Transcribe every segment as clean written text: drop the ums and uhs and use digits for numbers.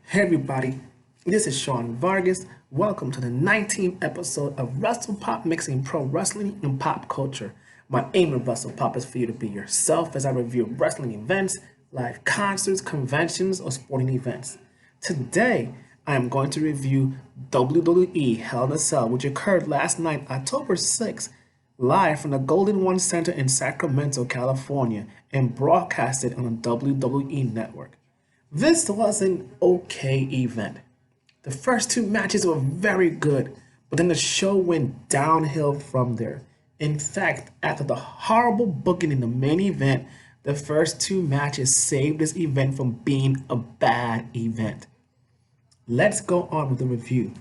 Hey everybody, this is Sean Vargas. Welcome to the 19th episode of WrestlePop, mixing pro wrestling and pop culture. My aim with WrestlePop is for you to be yourself as I review wrestling events, live concerts, conventions, or sporting events. Today, I am going to review WWE Hell in a Cell, which occurred last night, October 6th, live from the Golden One Center in Sacramento, California, and broadcasted on the WWE Network. This was an okay event. The first two matches were very good, but then the show went downhill from there. In fact, after the horrible booking in the main event, the first two matches saved this event from being a bad event. Let's go on with the review.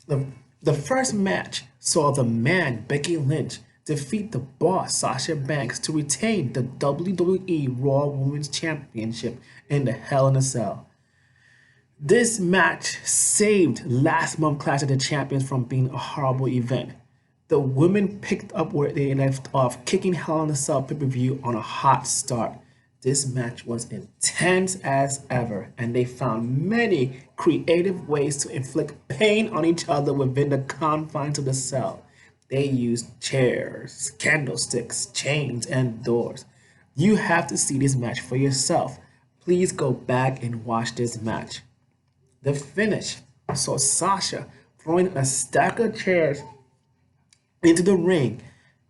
The first match saw the man Becky Lynch defeat the boss Sasha Banks to retain the WWE Raw Women's Championship in the Hell in a Cell. This match saved last month's Clash of the Champions from being a horrible event. The women picked up where they left off, kicking Hell in a Cell pay-per-view on a hot start. This match was intense as ever, and they found many creative ways to inflict pain on each other within the confines of the cell. They used chairs, candlesticks, chains, and doors. You have to see this match for yourself. Please go back and watch this match. The finish saw Sasha throwing a stack of chairs into the ring,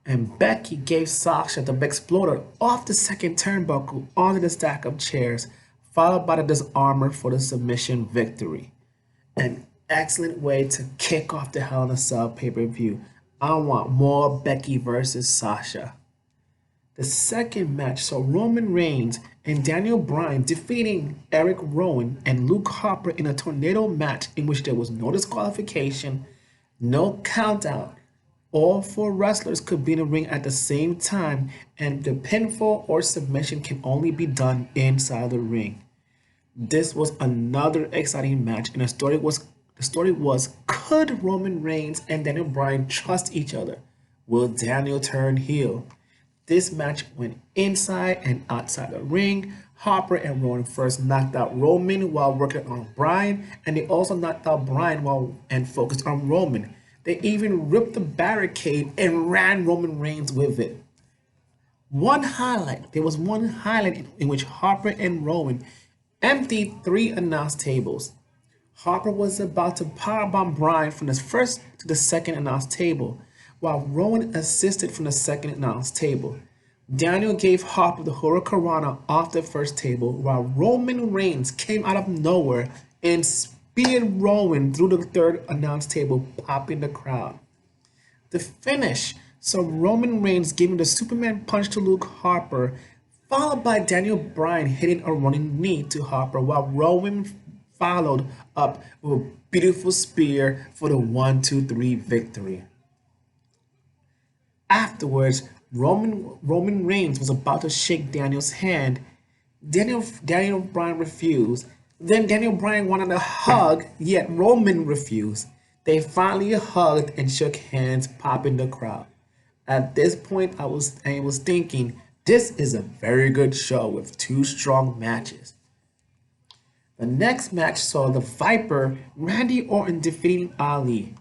and Becky gave Sasha the exploder off the second turnbuckle onto the stack of chairs, followed by the disarmor for the submission victory. An excellent way to kick off the Hell in a Cell pay-per-view. I want more Becky versus Sasha. The second match saw Roman Reigns and Daniel Bryan defeating Eric Rowan and Luke Harper in a tornado match in which there was no disqualification, no countout. All four wrestlers could be in the ring at the same time, and the pinfall or submission can only be done inside the ring. This was another exciting match, and the story was could Roman Reigns and Daniel Bryan trust each other? Will Daniel turn heel? This match went inside and outside the ring. Harper and Rowan first knocked out Roman while working on Bryan, and they also knocked out Bryan and focused on Roman. They even ripped the barricade and ran Roman Reigns with it. There was one highlight in which Harper and Rowan emptied three announce tables. Harper was about to powerbomb Bryan from the first to the second announce table, while Rowan assisted from the second announce table. Daniel gave Harper the Hurricanrana off the first table, while Roman Reigns came out of nowhere and speared Rowan through the third announce table, popping the crowd. The finish saw Roman Reigns giving the Superman punch to Luke Harper, followed by Daniel Bryan hitting a running knee to Harper, while Rowan followed up with a beautiful spear for the 1-2-3 victory. Afterwards, Roman Reigns was about to shake Daniel's hand. Daniel Bryan refused. Then Daniel Bryan wanted a hug, yet Roman refused. They finally hugged and shook hands, popping the crowd. At this point, I was thinking, this is a very good show with two strong matches. The next match saw the Viper, Randy Orton, defeating Ali.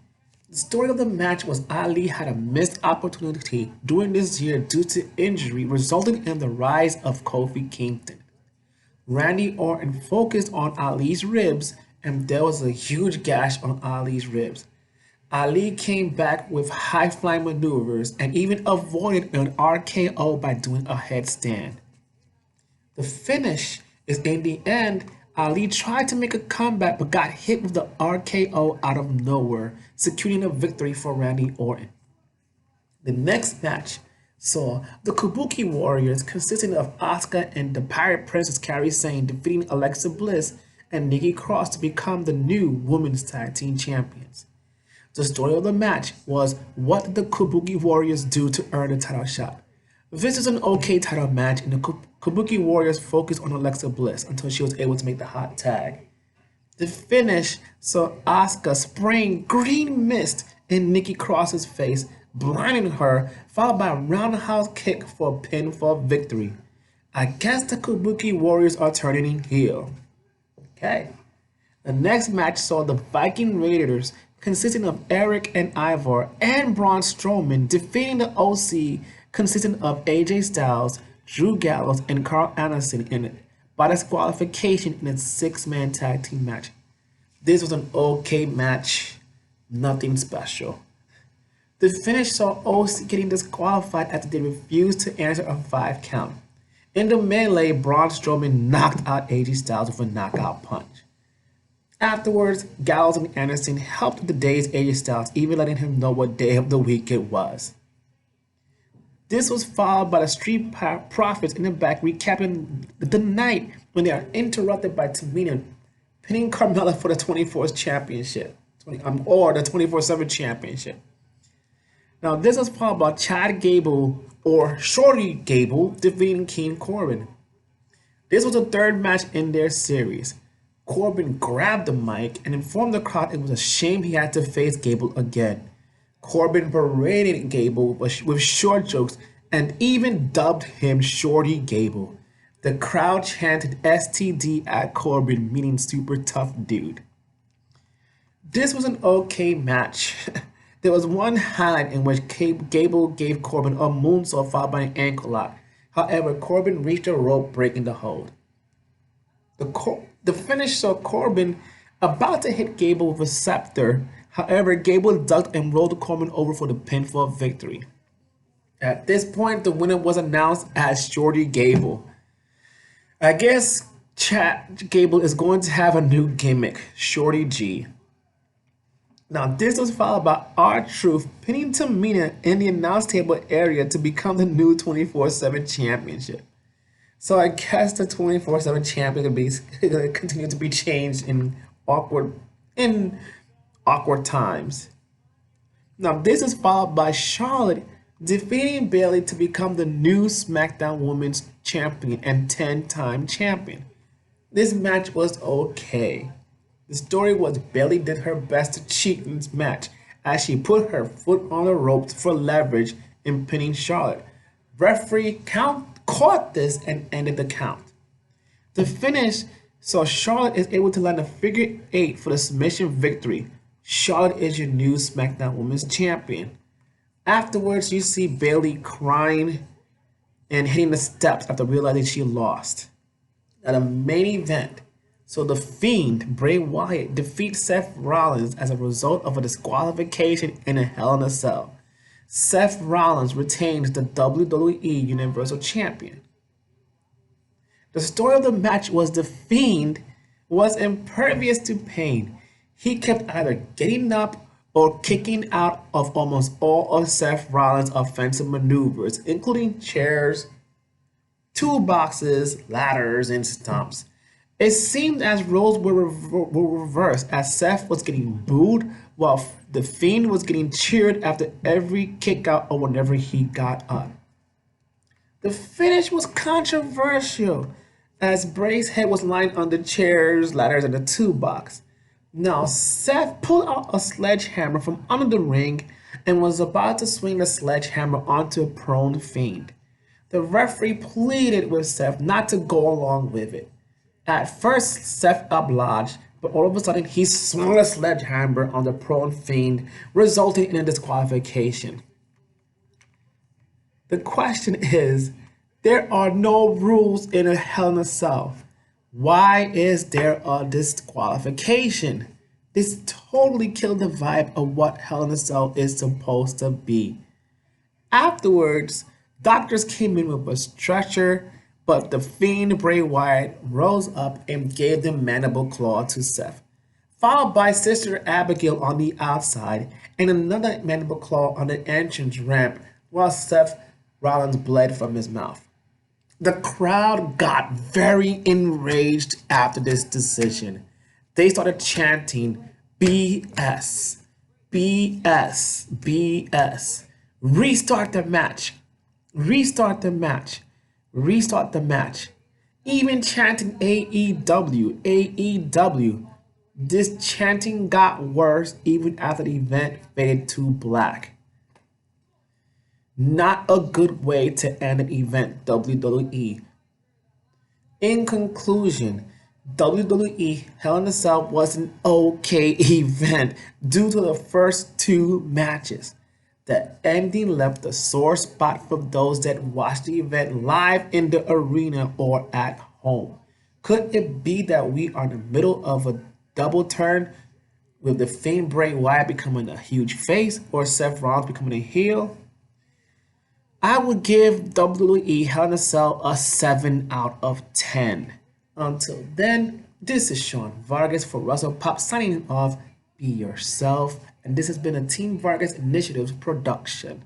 The story of the match was Ali had a missed opportunity during this year due to injury, resulting in the rise of Kofi Kingston. Randy Orton focused on Ali's ribs, and there was a huge gash on Ali's ribs. Ali came back with high-flying maneuvers and even avoided an RKO by doing a headstand. The finish is in the end, Ali tried to make a comeback but got hit with the RKO out of nowhere, securing a victory for Randy Orton. The next match saw the Kabuki Warriors, consisting of Asuka and the Pirate Princess Kairi Sane, defeating Alexa Bliss and Nikki Cross to become the new Women's Tag Team Champions. The story of the match was, what did the Kabuki Warriors do to earn the title shot? This is an okay title match, and the Kabuki Warriors focused on Alexa Bliss until she was able to make the hot tag. The finish saw Asuka spraying green mist in Nikki Cross's face, blinding her, followed by a roundhouse kick for a pinfall victory. I guess the Kabuki Warriors are turning heel. Okay. The next match saw the Viking Raiders, consisting of Eric and Ivar and Braun Strowman, defeating the OC, consisting of AJ Styles, Drew Gallows, and Carl Anderson by disqualification in a six-man tag team match. This was an okay match, nothing special. The finish saw OC getting disqualified after they refused to answer a 5 count. In the melee, Braun Strowman knocked out AJ Styles with a knockout punch. Afterwards, Gallows and Anderson helped the day's AJ Styles, even letting him know what day of the week it was. This was followed by the Street Profits in the back recapping the night when they are interrupted by Tamina pinning Carmella for the 24th championship, or the 24/7 championship. Now, this was followed by Chad Gable, or Shorty Gable, defeating King Corbin. This was the third match in their series. Corbin grabbed the mic and informed the crowd it was a shame he had to face Gable again. Corbin berated Gable with short jokes and even dubbed him Shorty Gable. The crowd chanted STD at Corbin, meaning super tough dude. This was an okay match. There was one highlight in which Gable gave Corbin a moonsault followed by an ankle lock. However, Corbin reached a rope, breaking the hold. The finish saw Corbin about to hit Gable with a scepter. However, Gable ducked and rolled Corbin over for the pinfall victory. At this point, the winner was announced as Shorty Gable. I guess Chad Gable is going to have a new gimmick, Shorty G. Now, this was followed by R-Truth pinning Tamina in the announce table area to become the new 24/7 championship. So I guess the 24/7 champion will continue to be changed in awkward times. Now, this is followed by Charlotte defeating Bayley to become the new SmackDown Women's Champion and 10-time champion. This match was okay. The story was Bayley did her best to cheat in this match as she put her foot on the ropes for leverage in pinning Charlotte. Referee caught this and ended the count. The finish saw Charlotte is able to land a figure 8 for the submission victory. Charlotte is your new SmackDown Women's Champion. Afterwards, you see Bayley crying and hitting the steps after realizing she lost. At a main event, so the Fiend, Bray Wyatt, defeats Seth Rollins as a result of a disqualification in a Hell in a Cell. Seth Rollins retains the WWE Universal Champion. The story of the match was the Fiend was impervious to pain. He kept either getting up or kicking out of almost all of Seth Rollins' offensive maneuvers, including chairs, toolboxes, ladders, and stomps. It seemed as roles were reversed as Seth was getting booed while the Fiend was getting cheered after every kick out or whenever he got up. The finish was controversial as Bray's head was lying on the chairs, ladders, and the toolbox. Now, Seth pulled out a sledgehammer from under the ring and was about to swing the sledgehammer onto a prone Fiend. The referee pleaded with Seth not to go along with it. At first, Seth obliged, but all of a sudden he swung a sledgehammer on the prone Fiend, resulting in a disqualification. The question is, there are no rules in a Hell in a Cell. Why is there a disqualification? This totally killed the vibe of what Hell in a Cell is supposed to be. Afterwards, doctors came in with a stretcher, but the Fiend Bray Wyatt rose up and gave the mandible claw to Seth, followed by Sister Abigail on the outside and another mandible claw on the entrance ramp while Seth Rollins bled from his mouth. The crowd got very enraged after this decision. They started chanting, BS, BS, BS. Restart the match. Restart the match. Restart the match. Even chanting AEW, AEW. This chanting got worse even after the event faded to black. Not a good way to end an event, WWE. In conclusion, WWE Hell in a Cell was an okay event due to the first two matches. The ending left a sore spot for those that watched the event live in the arena or at home. Could it be that we are in the middle of a double turn with the famed Bray Wyatt becoming a huge face or Seth Rollins becoming a heel? I would give WWE Hell in a Cell a 7 out of 10. Until then, this is Sean Vargas for WrestlePop signing off. Be yourself, and this has been a Team Vargas Initiatives production.